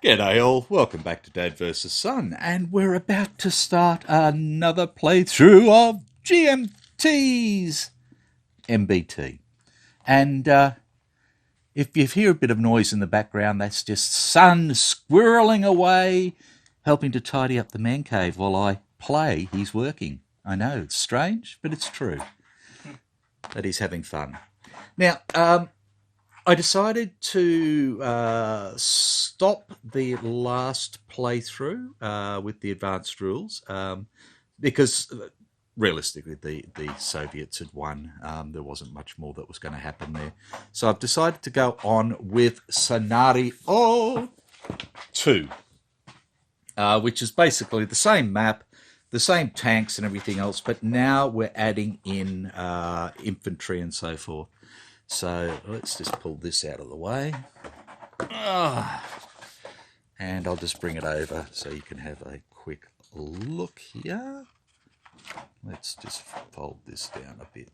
G'day all, welcome back to Dad vs Son, and we're about to start another playthrough of GMT's MBT. And if you hear a bit of noise in the background, that's just Son squirreling away, helping to tidy up the man cave while I play. He's working. I know, it's strange, but it's true that he's having fun. Now, I decided to stop the last playthrough with the advanced rules because realistically the Soviets had won. There wasn't much more that was going to happen there. So I've decided to go on with Scenario 2, which is basically the same map, the same tanks and everything else, but now we're adding in infantry and so forth. So let's just pull this out of the way. And I'll just bring it over so you can have a quick look here. Let's just fold this down a bit.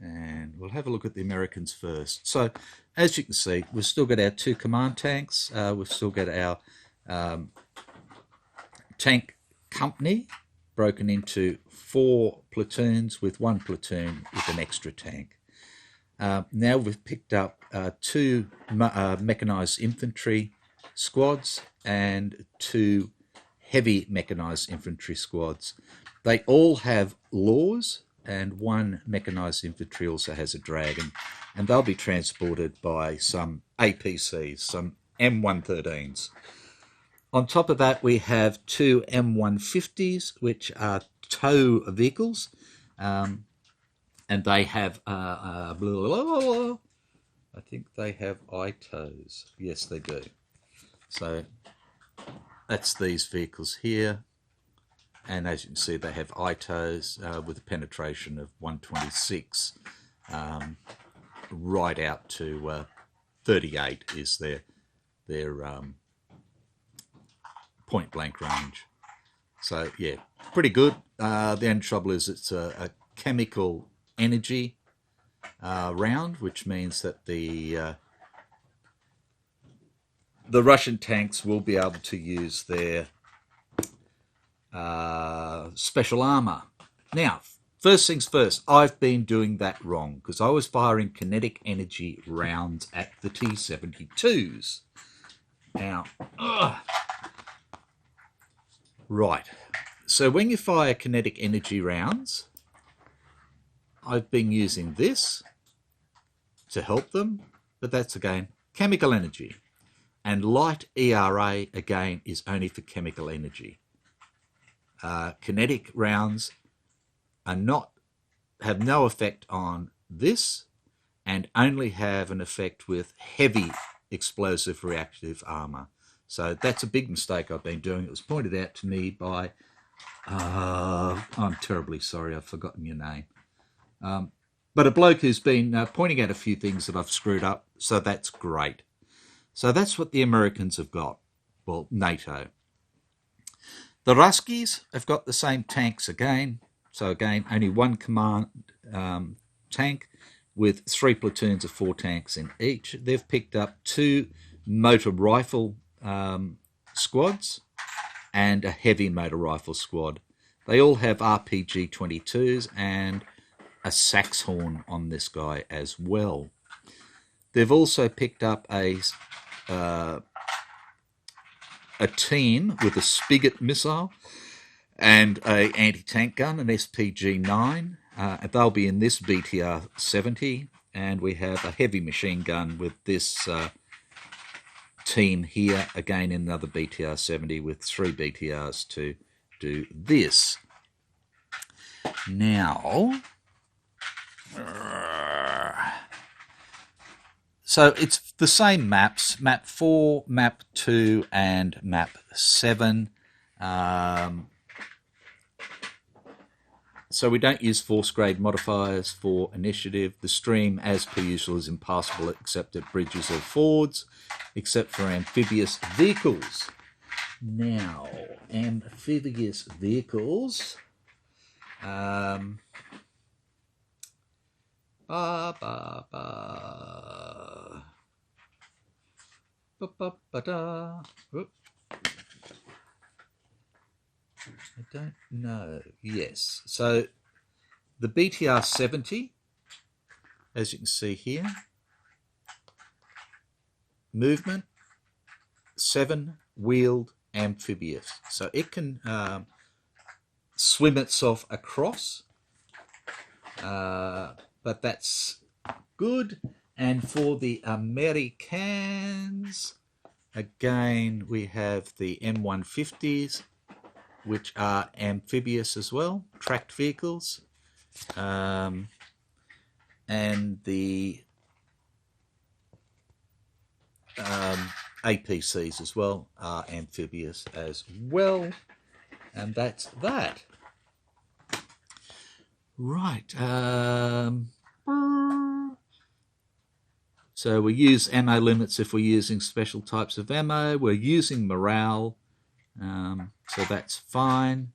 And we'll have a look at the Americans first. So as you can see, we've still got our 2 command tanks. We've still got our tank company broken into 4 platoons, with 1 platoon with an extra tank. Now we've picked up 2 mechanized infantry squads and 2 heavy mechanized infantry squads. They all have laws, and 1 mechanized infantry also has a dragon, and they'll be transported by some APCs, some M113s. On top of that, we have 2 M150s, which are tow vehicles, and they have, I think they have ITOs. Yes, they do. So that's these vehicles here, and as you can see, they have ITOs with a penetration of 126, right out to 38 is their point blank range. So yeah, pretty good. The only trouble is it's a chemical energy round, which means that the Russian tanks will be able to use their special armor. Now, first things first, I've been doing that wrong because I was firing kinetic energy rounds at the T-72s. Now, right, so when you fire kinetic energy rounds, I've been using this to help them, but that's again chemical energy. And light ERA again is only for chemical energy. Kinetic rounds have no effect on this, and only have an effect with heavy explosive reactive armor. So that's a big mistake I've been doing. It was pointed out to me by, I'm terribly sorry, I've forgotten your name. But a bloke who's been pointing out a few things that I've screwed up, so that's great. So that's what the Americans have got, well, NATO. The Ruskies have got the same tanks again. So again, only 1 command tank with 3 platoons of 4 tanks in each. They've picked up 2 motor rifle squads and a heavy motor rifle squad. They all have RPG 22s and a sax horn on this guy as well. They've also picked up a team with a Spigot missile and a anti-tank gun, an SPG-9. They'll be in this BTR-70, and we have a heavy machine gun with this team here, again in another BTR-70 with 3 BTRs to do this. Now, so it's the same maps, map 4, map 2, and map 7. So we don't use force grade modifiers for initiative. The stream, as per usual, is impassable except at bridges or fords, except for amphibious vehicles. Now, amphibious vehicles. Ba, ba, ba. Ba, ba, ba, da. Oop. I don't know. Yes. So the BTR 70, as you can see here, movement, 7-wheeled amphibious. So it can swim itself across, but that's good. And for the Americans, again, we have the M150s, which are amphibious as well, tracked vehicles, and the APCs as well are amphibious as well, and that's that. Right. So we use ammo limits if we're using special types of ammo. We're using morale, so that's fine.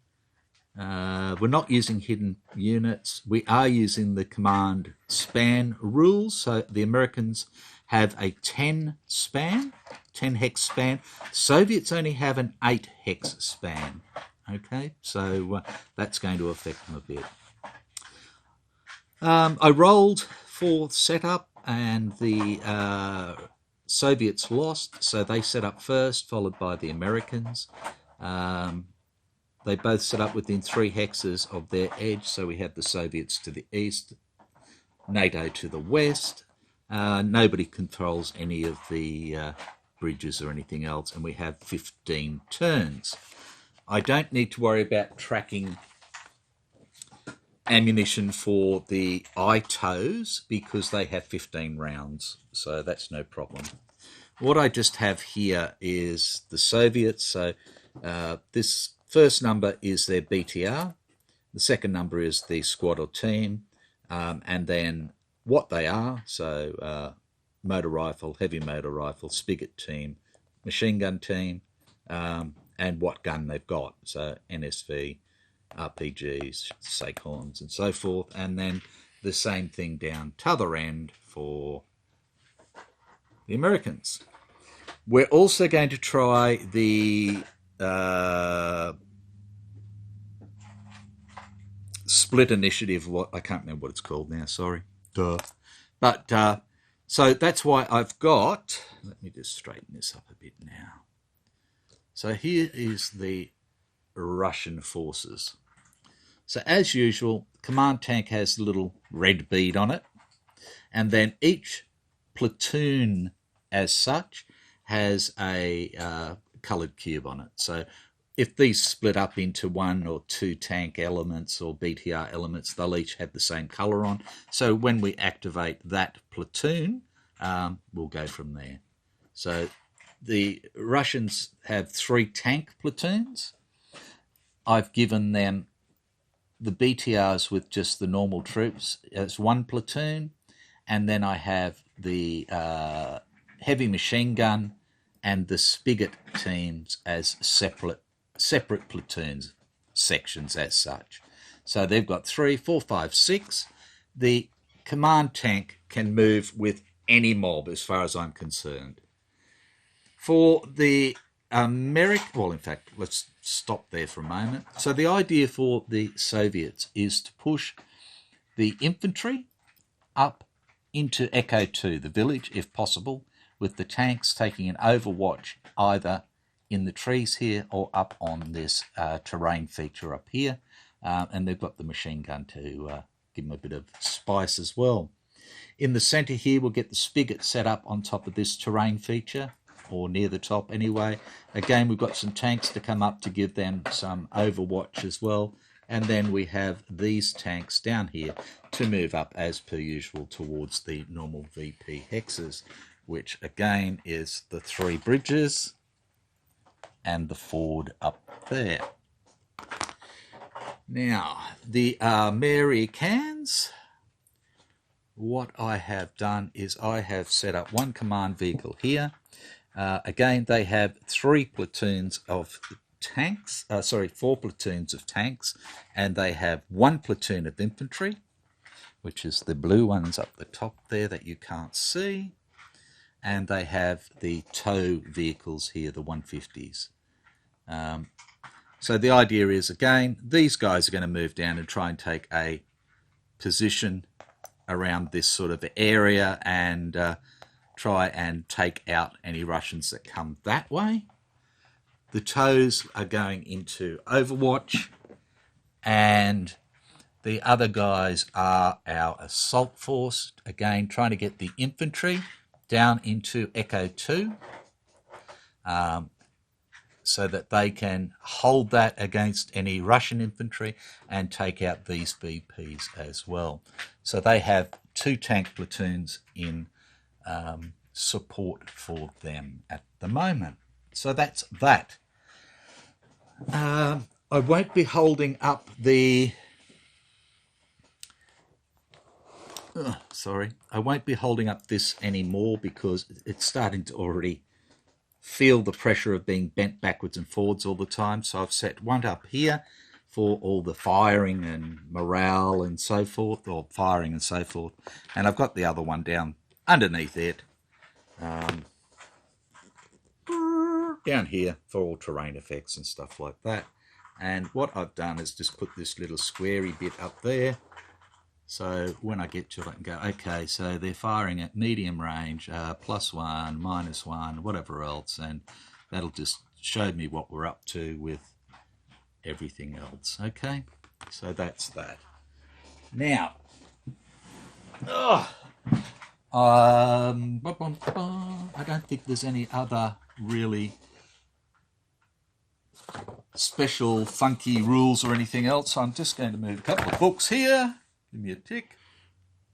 We're not using hidden units. We are using the command span rules. So the Americans have a 10 hex span. Soviets only have an 8 hex span. Okay, so that's going to affect them a bit. I rolled for setup, and the Soviets lost, so they set up first, followed by the Americans. They both set up within 3 hexes of their edge, so we had the Soviets to the east, NATO to the west. Nobody controls any of the bridges or anything else, and we have 15 turns. I don't need to worry about tracking ammunition for the ITOs because they have 15 rounds, so that's no problem. What I just have here is the Soviets. So this first number is their BTR, the second number is the squad or team, and then what they are, so motor rifle, heavy motor rifle, spigot team, machine gun team, and what gun they've got, so NSV, RPGs, Sacorns, and so forth, and then the same thing down t'other end for the Americans. We're also going to try the split initiative. What I can't remember what it's called now. Sorry, but so that's why I've got. Let me just straighten this up a bit now. So here is the Russian forces. So as usual, command tank has a little red bead on it, and then each platoon as such has a coloured cube on it. So if these split up into 1 or 2 tank elements or BTR elements, they'll each have the same colour on. So when we activate that platoon, we'll go from there. So the Russians have 3 tank platoons. I've given them the BTRs with just the normal troops as 1 platoon, and then I have the heavy machine gun and the spigot teams as separate platoons, sections as such. So they've got 3, 4, 5, 6. The command tank can move with any mob as far as I'm concerned. For the well, in fact, let's stop there for a moment. So the idea for the Soviets is to push the infantry up into Echo 2, the village, if possible, with the tanks taking an overwatch either in the trees here or up on this terrain feature up here. And they've got the machine gun to give them a bit of spice as well. In the centre here, we'll get the spigot set up on top of this terrain feature, or near the top anyway. Again, we've got some tanks to come up to give them some overwatch as well. And then we have these tanks down here to move up as per usual towards the normal VP hexes, which again is the 3 bridges and the ford up there. Now, the Americans, what I have done is I have set up one command vehicle here. Again, they have 4 platoons of tanks, and they have 1 platoon of infantry, which is the blue ones up the top there that you can't see. And they have the tow vehicles here, the 150s. So the idea is, again, these guys are going to move down and try and take a position around this sort of area and try and take out any Russians that come that way. The tows are going into Overwatch, and the other guys are our assault force, again trying to get the infantry down into Echo 2 so that they can hold that against any Russian infantry and take out these VPs as well. So they have 2 tank platoons in support for them at the moment. So that's that. I won't be holding up the... I won't be holding up this anymore because it's starting to already feel the pressure of being bent backwards and forwards all the time. So I've set one up here for all the firing and morale and so forth, or firing and so forth. And I've got the other one down underneath it, down here for all terrain effects and stuff like that. And what I've done is just put this little squarey bit up there. So when I get to it, I can go, okay, so they're firing at medium range, +1, -1, whatever else, and that'll just show me what we're up to with everything else, okay? So that's that. Now, I don't think there's any other really special funky rules or anything else. So I'm just going to move a couple of books here. Give me a tick.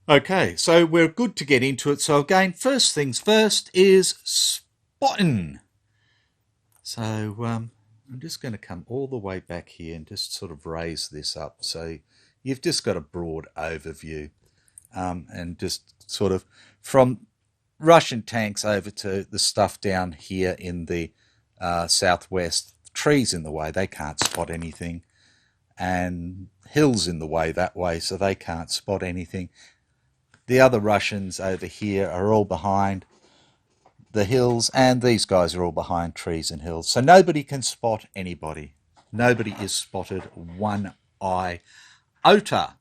Okay, so we're good to get into it. So again, first things first is spotting. So I'm just going to come all the way back here and just sort of raise this up. So you've just got a broad overview and just sort of from Russian tanks over to the stuff down here in the southwest. Trees in the way, they can't spot anything. And hills in the way that way, so they can't spot anything. The other Russians over here are all behind the hills, and these guys are all behind trees and hills. So nobody can spot anybody. Nobody is spotted one iota.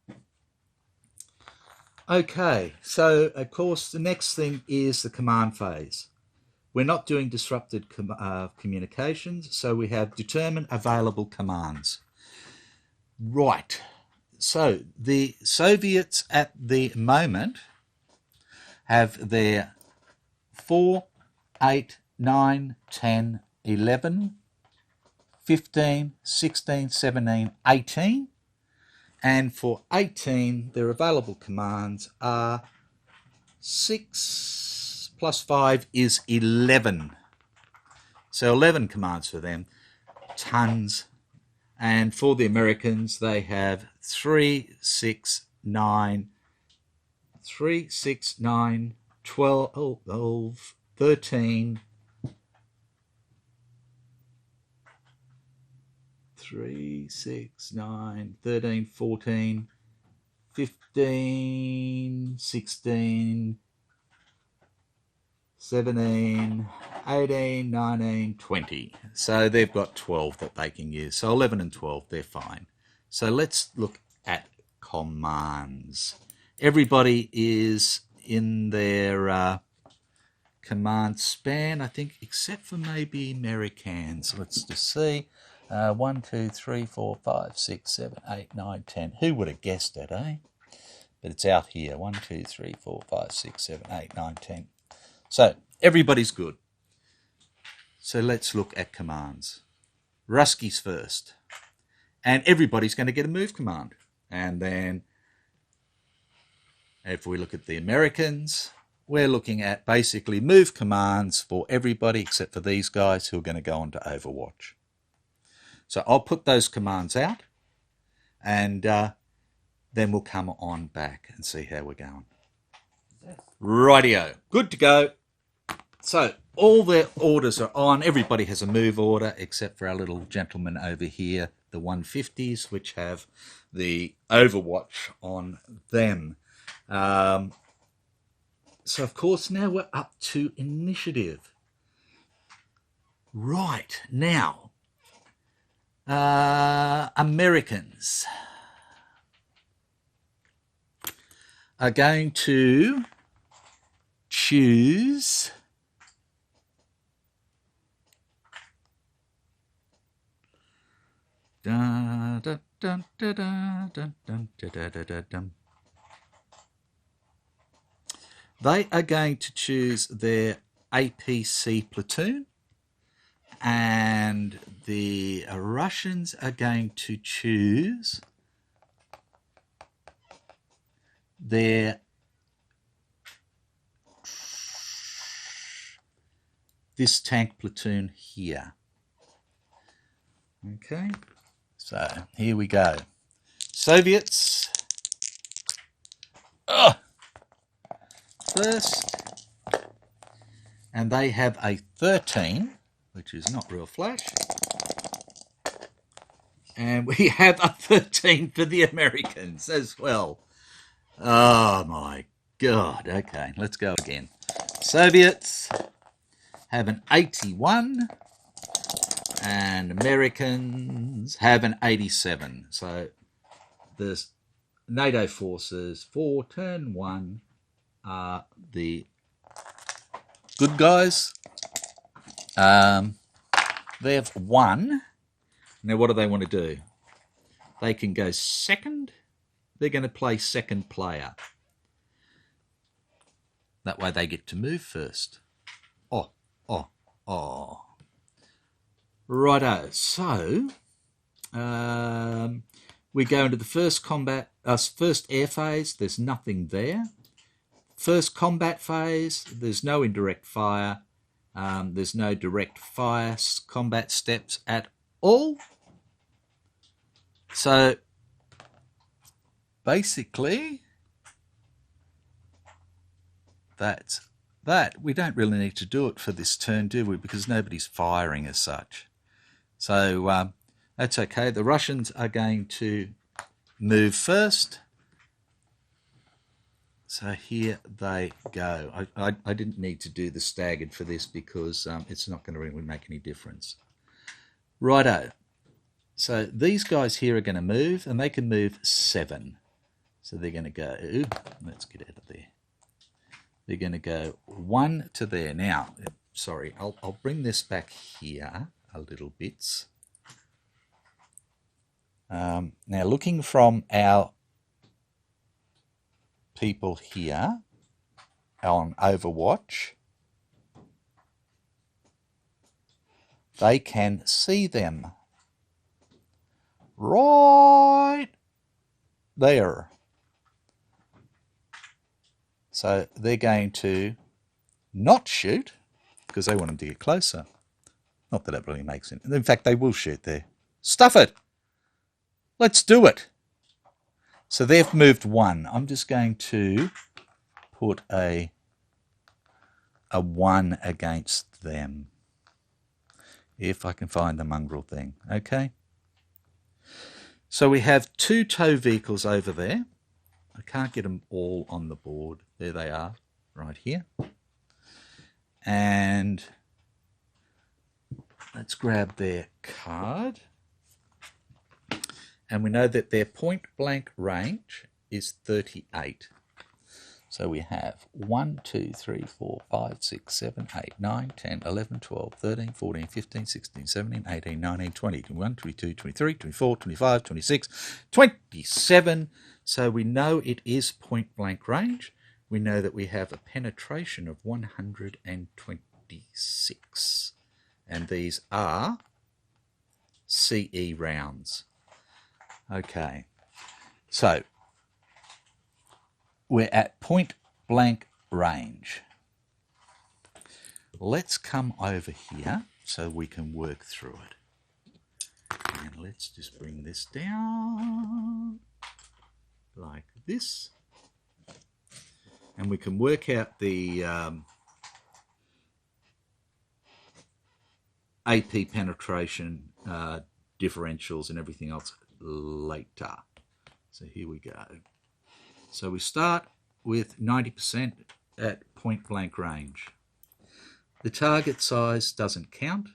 Okay, so of course the next thing is the command phase. We're not doing disrupted communications, so we have determine available commands. Right, so the Soviets at the moment have their 4, 8, 9, 10, 11, 15, 16, 17, 18. And for 18, their available commands are 6 plus 5 is 11. So 11 commands for them, tons. And for the Americans, they have 3, 6, 9, 12, 13, 3, 6, 9, 13, 14, 15, 16, 17, 18, 19, 20. So they've got 12 that they can use. So 11 and 12, they're fine. So let's look at commands. Everybody is in their command span, I think, except for maybe Americans. Let's just see. 1, 2, 3, 4, 5, 6, 7, 8, 9, 10. Who would have guessed it, eh? But it's out here. 1, 2, 3, 4, 5, 6, 7, 8, 9, 10. So everybody's good. So let's look at commands. Ruskies first. And everybody's going to get a move command. And then if we look at the Americans, we're looking at basically move commands for everybody except for these guys who are going to go on to Overwatch. So I'll put those commands out. and then we'll come on back and see how we're going. Rightio, good to go. So all their orders are on. Everybody has a move order except for our little gentleman over here, the 150s, which have the Overwatch on them. So, of course, now we're up to initiative. Right, now, Americans are going to choose they are going to choose their APC platoon, and the Russians are going to choose their this tank platoon here. Okay, so here we go. Soviets first, and they have a 13, which is not real flash, and we have a 13 for the Americans as well. Oh my God. Okay, let's go again. Soviets have an 81 and Americans have an 87. So the NATO forces for turn 1 are the good guys. They have 1. Now what do they want to do? They can go second. They're going to play second player. That way they get to move first. Righto. So we go into the first combat, first air phase. There's nothing there. First combat phase. There's no indirect fire. There's no direct fire combat steps at all. So basically, that's that. We don't really need to do it for this turn, do we? Because nobody's firing as such. So that's okay. The Russians are going to move first. So here they go. I didn't need to do the staggered for this because it's not going to really make any difference. Righto. So these guys here are going to move, and they can move 7. So they're going to go, let's get out of there. They're going to go 1 to there. Now, sorry, I'll bring this back here a little bit. Now, looking from our people here on Overwatch, they can see them right there. So they're going to not shoot because they want them to get closer. Not that it really makes sense. In fact, they will shoot there. Stuff it. Let's do it. So they've moved 1. I'm just going to put a 1 against them. If I can find the mongrel thing. Okay. So we have 2 tow vehicles over there. I can't get them all on the board. There they are, right here. And let's grab their card. And we know that their point blank range is 38. So we have 1, 2, 3, 4, 5, 6, 7, 8, 9, 10, 11, 12, 13, 14, 15, 16, 17, 18, 19, 20, 21, 22, 23, 24, 25, 26, 27. So we know it is point blank range. We know that we have a penetration of 126. And these are CE rounds. Okay, so we're at point blank range. Let's come over here so we can work through it. And let's just bring this down like this. And we can work out the AP penetration differentials and everything else later. So here we go. So we start with 90% at point blank range. The target size doesn't count.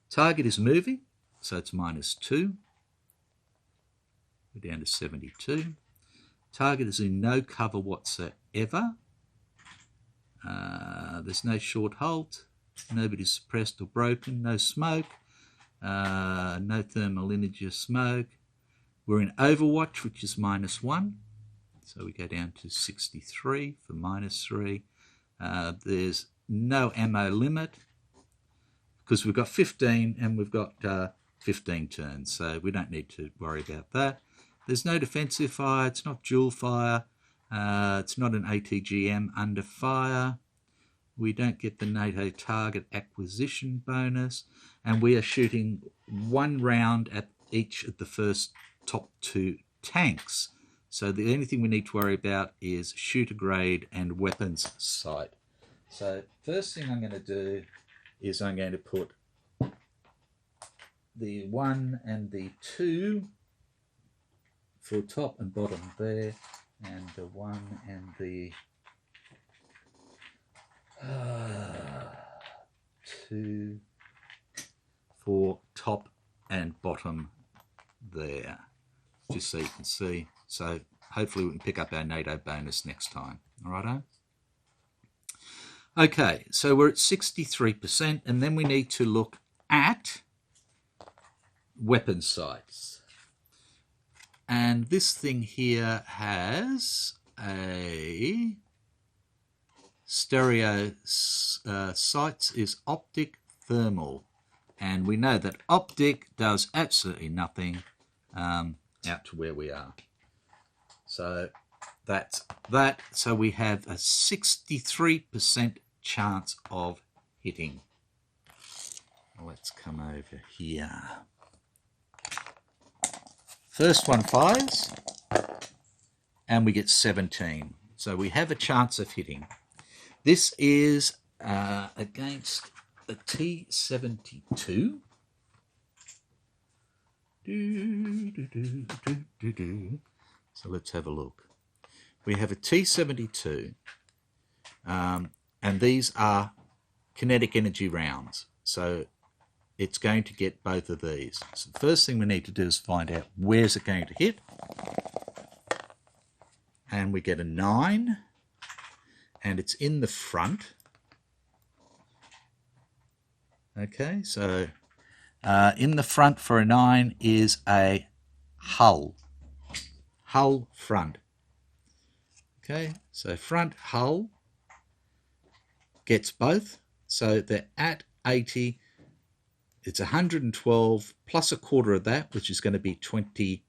Target is moving, so it's -2. We're down to 72. Target is in no cover whatsoever. There's no short halt. Nobody's suppressed or broken. No smoke. No thermal image of smoke. We're in Overwatch, which is -1. So we go down to 63 for -3. There's no ammo limit because we've got 15 and we've got 15 turns. So we don't need to worry about that. There's no defensive fire. It's not dual fire. It's not an ATGM under fire. We don't get the NATO target acquisition bonus. And we are shooting 1 round at each of the first top 2 tanks. So the only thing we need to worry about is shooter grade and weapons sight. So first thing I'm going to do is I'm going to put the 1 and the 2 for top and bottom there, and the 1 and the 2 for top and bottom there, just so you can see. So hopefully we can pick up our NATO bonus next time. All right. Okay, so we're at 63%, and then we need to look at weapon sights. And this thing here has a stereo sights is optic thermal. And we know that optic does absolutely nothing out to where we are. So that's that. So we have a 63% chance of hitting. Let's come over here. First one fires, and we get 17. So we have a chance of hitting. This is against the T-72. So let's have a look. We have a T-72, and these are kinetic energy rounds. So it's going to get both of these. So the first thing we need to do is find out where's it going to hit. And we get a 9, and it's in the front. Okay, so in the front for a 9 is a hull front. Okay, so front hull gets both. So they're at 80. It's 112 plus a quarter of that, which is going to be 28.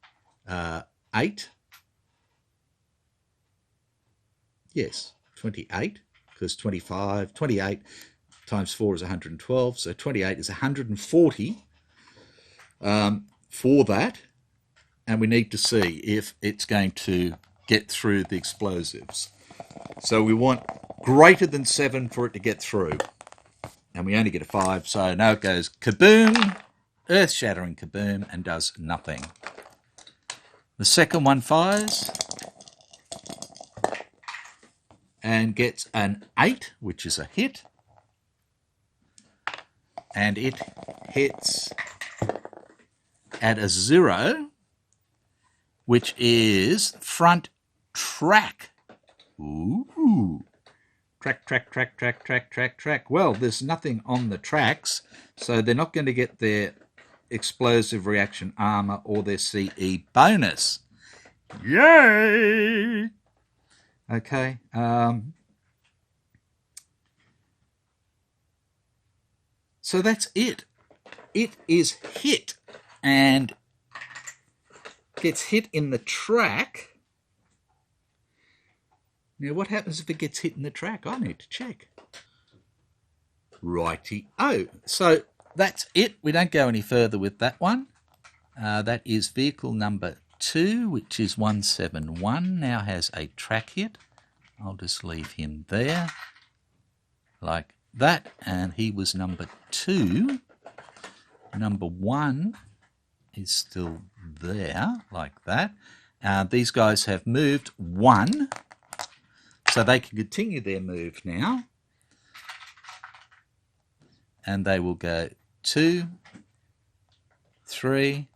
Yes, 28, because 28 times 4 is 112. So 28 is 140 for that. And we need to see if it's going to get through the explosives. So we want greater than 7 for it to get through. And we only get a 5, so now it goes kaboom, earth-shattering kaboom, and does nothing. The second one fires and gets an 8, which is a hit. And it hits at a 0, which is front track. Ooh. Track. Well, there's nothing on the tracks, so they're not going to get their explosive reaction armor or their CE bonus. Yay! Okay. So that's it. It is hit and gets hit in the track. Now, what happens if it gets hit in the track? I need to check. Righty-o. So that's it. We don't go any further with that one. That is vehicle number 2, which is 171, now has a track hit. I'll just leave him there like that, and he was number 2. Number 1 is still there like that. These guys have moved 1, so they can continue their move now, and they will go 2, 3,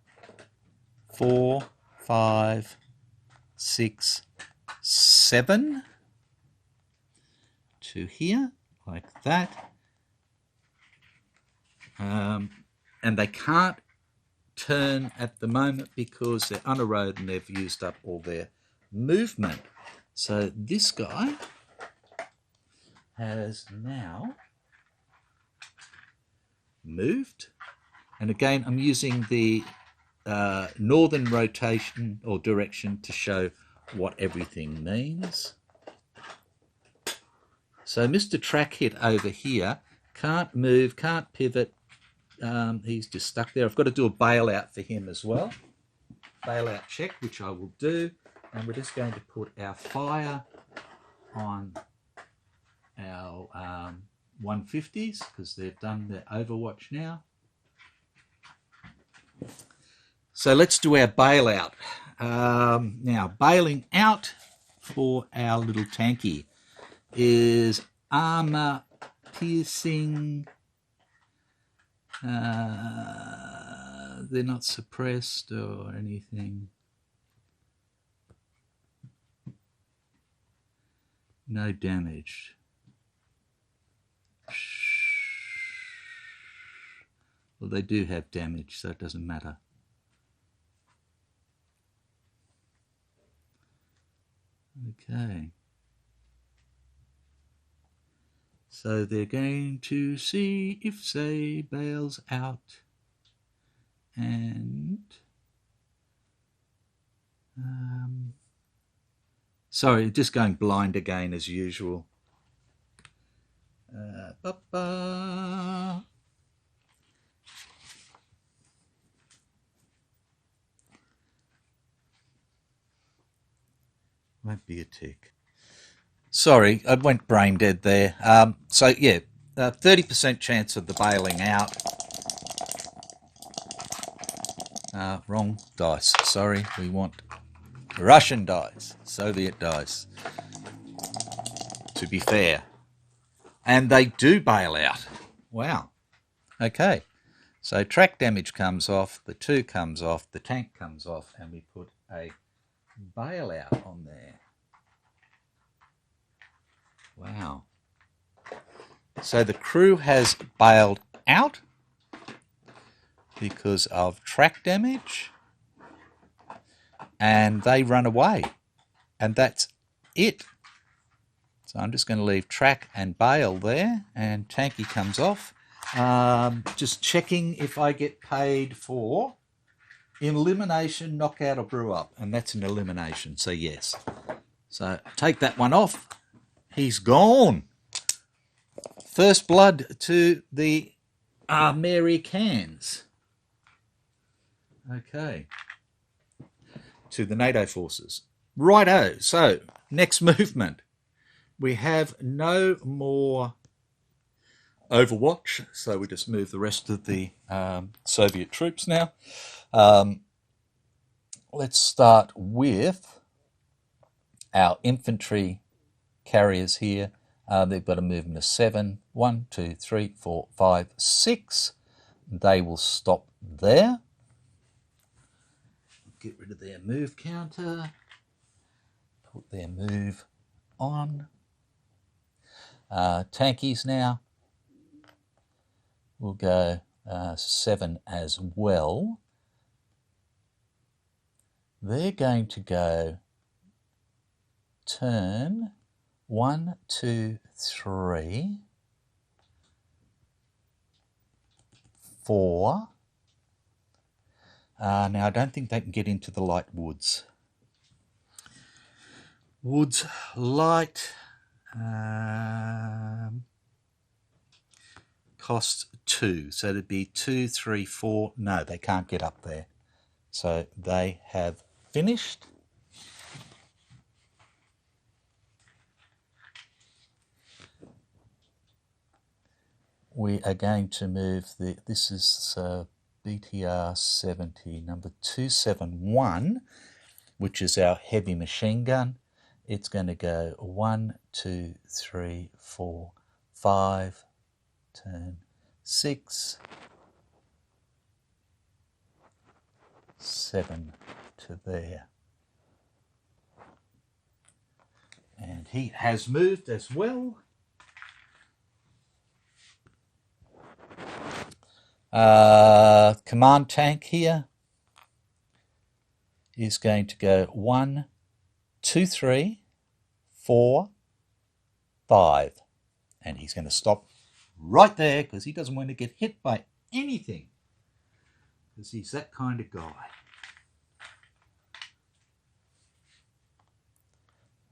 4, 5, 6, 7 to here like that, and they can't turn at the moment because they're on a road and they've used up all their movement. So this guy has now moved, and again I'm using the northern rotation or direction to show what everything means. So Mr. Track Hit over here can't move, can't pivot. He's just stuck there. I've got to do a bailout for him as well. Bailout check, which I will do. And we're just going to put our fire on our 150s because they've done their overwatch now. So let's do our bailout. Now, bailing out for our little tanky is armor piercing. They're not suppressed or anything. No damage. Well, they do have damage, so it doesn't matter. Okay. So they're going to see if Say bails out, and sorry, just going blind again as usual. Won't be a tick. Sorry, I went brain dead there. So yeah, 30% chance of the bailing out. Wrong dice. Sorry, we want Russian dice, Soviet dice, to be fair. And they do bail out. Wow. Okay. So track damage comes off, the 2 comes off, the tank comes off, and we put a bailout on there. Wow. So the crew has bailed out because of track damage, and they run away, and that's it. So I'm just going to leave track and bail there, and tanky comes off. Just checking if I get paid for elimination, knockout, or brew up, and that's an elimination, so yes. So take that one off. He's gone. First blood to the Mary Cans. Okay. To the NATO forces. Righto. So, next movement. We have no more Overwatch, so we just move the rest of the Soviet troops now. Let's start with our infantry carriers here. They've got a movement of 7. 1, 2, 3, 4, 5, 6. They will stop there. Get rid of their move counter. Put their move on. Tankies now. We'll go 7 as well. They're going to go turn 1, 2, 3, 4. Now, I don't think they can get into the light woods. Woods light costs 2, so it'd be 2, 3, 4. No, they can't get up there. So they have finished. We are going to move this is BTR 70, number 271, which is our heavy machine gun. It's going to go 1, 2, 3, 4, 5, turn 6, 7 to there. And he has moved as well. Command tank here is going to go 1, 2, 3, 4, 5. And he's going to stop right there because he doesn't want to get hit by anything. Because he's that kind of guy.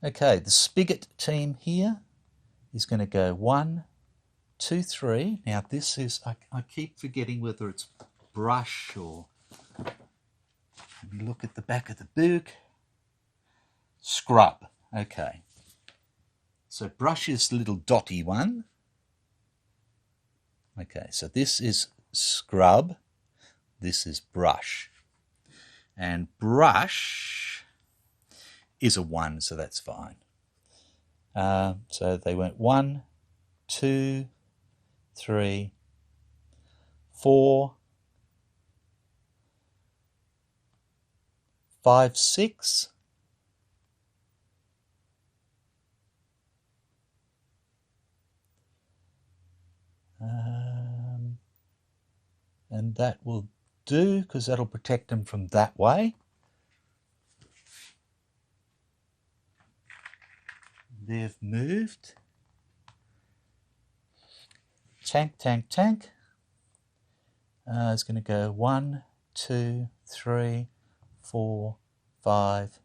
Okay, the spigot team here is going to go 1, 2, 3. Now this is, I keep forgetting whether it's brush or, let me look at the back of the book. Scrub. Okay. So brush is the little dotty one. Okay, so this is scrub. This is brush. And brush is a 1, so that's fine. So they went 1, 2, 3, 4, 5, 6. And that will do because that'll protect them from that way. They've moved. Tank, tank, tank. It's going to go 1, 2, 3, 4, 5,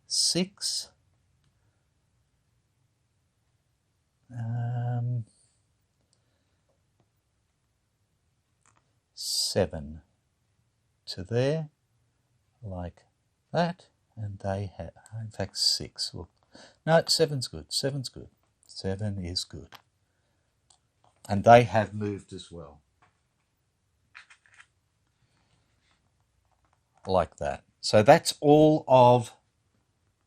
6. 7 to there, like that, and they have, in fact, 6. Well, no, 7's good. 7's good. 7 is good. And they have moved as well. Like that. So that's all of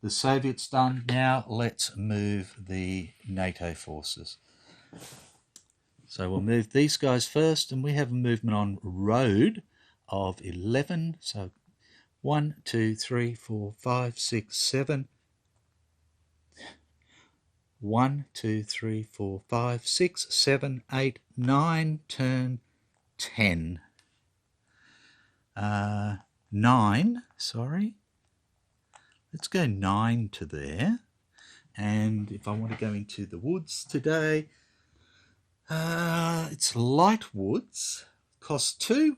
the Soviets done. Now let's move the NATO forces. So we'll move these guys first, and we have a movement on road of 11. So 1, 2, 3, 4, 5, 6, 7. 1, 2, 3, 4, 5, 6, 7, 8, 9, turn 10. 9, sorry. Let's go 9 to there. And if I want to go into the woods today, it's light woods, cost 2,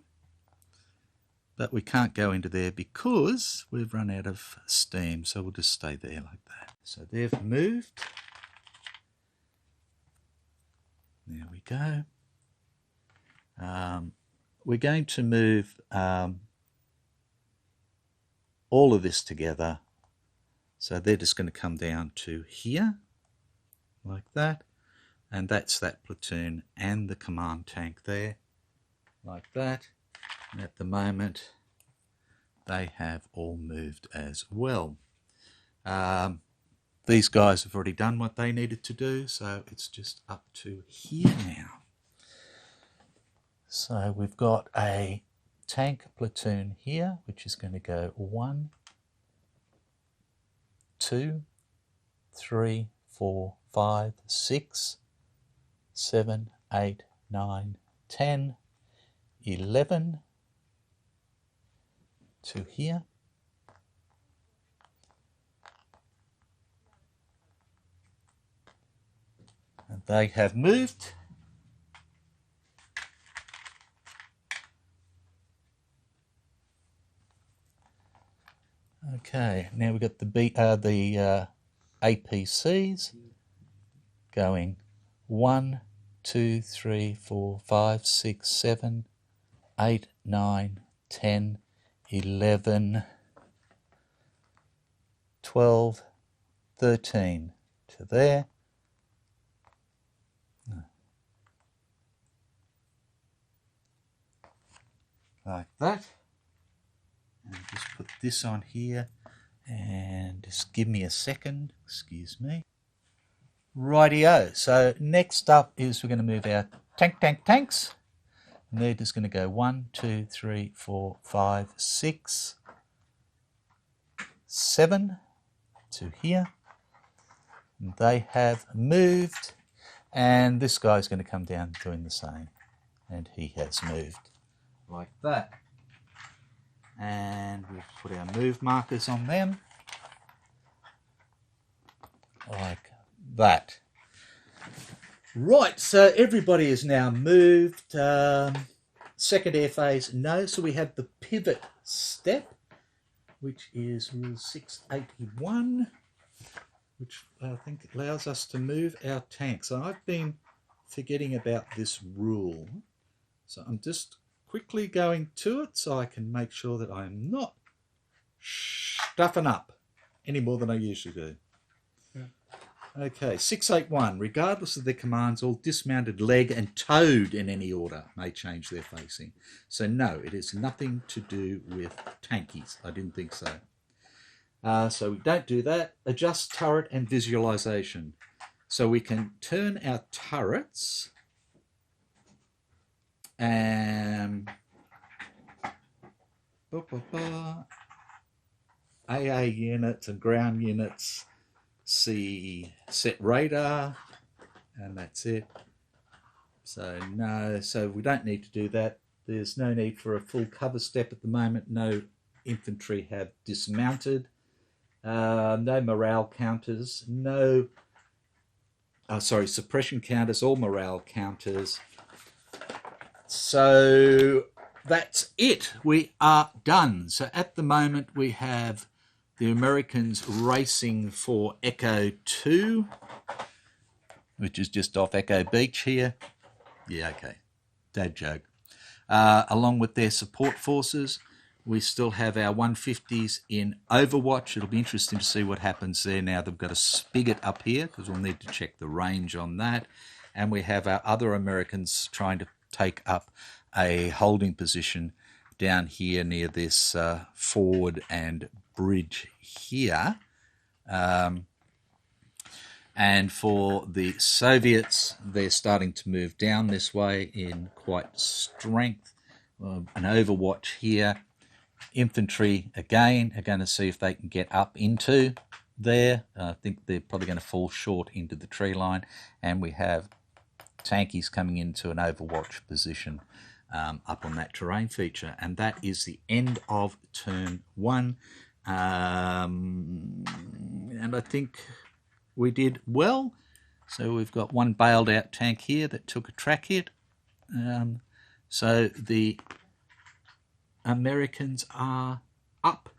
but we can't go into there because we've run out of steam, so we'll just stay there like that. So they've moved. There we go. We're going to move all of this together. So they're just going to come down to here, like that. And that's that platoon and the command tank there, like that. And at the moment, they have all moved as well. These guys have already done what they needed to do, so it's just up to here now. So we've got a tank platoon here, which is going to go 1, 2, 3, 4, 5, 6, 7, 8, 9, 10, 11 to here. And they have moved. Okay, now we've got the APCs going 1, 2, 3, 4, 5, 6, 7, 8, 9, 10, 11, 12, 13 to there. Like that. And just put this on here and just give me a second, excuse me. Rightio, so next up is we're going to move our tanks. And they're just going to go 1, 2, 3, 4, 5, 6, 7 to here. And they have moved, and this guy's going to come down doing the same. And he has moved like that. And we'll put our move markers on them like that. Right, so everybody is now moved. Second air phase, no. So we have the pivot step, which is rule 681, which I think allows us to move our tank. So I've been forgetting about this rule. So I'm just quickly going to it so I can make sure that I'm not stuffing up any more than I usually do. Okay, 681. Regardless of their commands, all dismounted leg and towed in any order may change their facing. So no, it is nothing to do with tankies. I didn't think so. So we don't do that. Adjust turret and visualization. So we can turn our turrets and AA units and ground units. See set radar, and that's it. So no, so we don't need to do that. There's no need for a full cover step at the moment. No infantry have dismounted. No morale counters. No, suppression counters. All morale counters. So that's it. We are done. So at the moment we have the Americans racing for Echo 2, which is just off Echo Beach here. Yeah, okay. Dad joke. Along with their support forces, we still have our 150s in Overwatch. It'll be interesting to see what happens there now. They've got a spigot up here because we'll need to check the range on that. And we have our other Americans trying to take up a holding position down here near this forward and bridge here. And for the Soviets, they're starting to move down this way in quite strength. An Overwatch here. Infantry, again, are going to see if they can get up into there. I think they're probably going to fall short into the tree line. And we have tankies coming into an Overwatch position up on that terrain feature. And that is the end of turn 1. And I think we did well. So we've got one bailed out tank here that took a track hit. So the Americans are up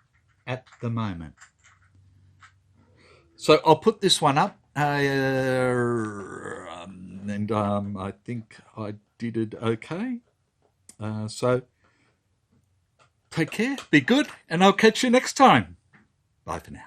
at the moment. So I'll put this one up. And I think I did it okay. So take care, be good, and I'll catch you next time. Bye for now.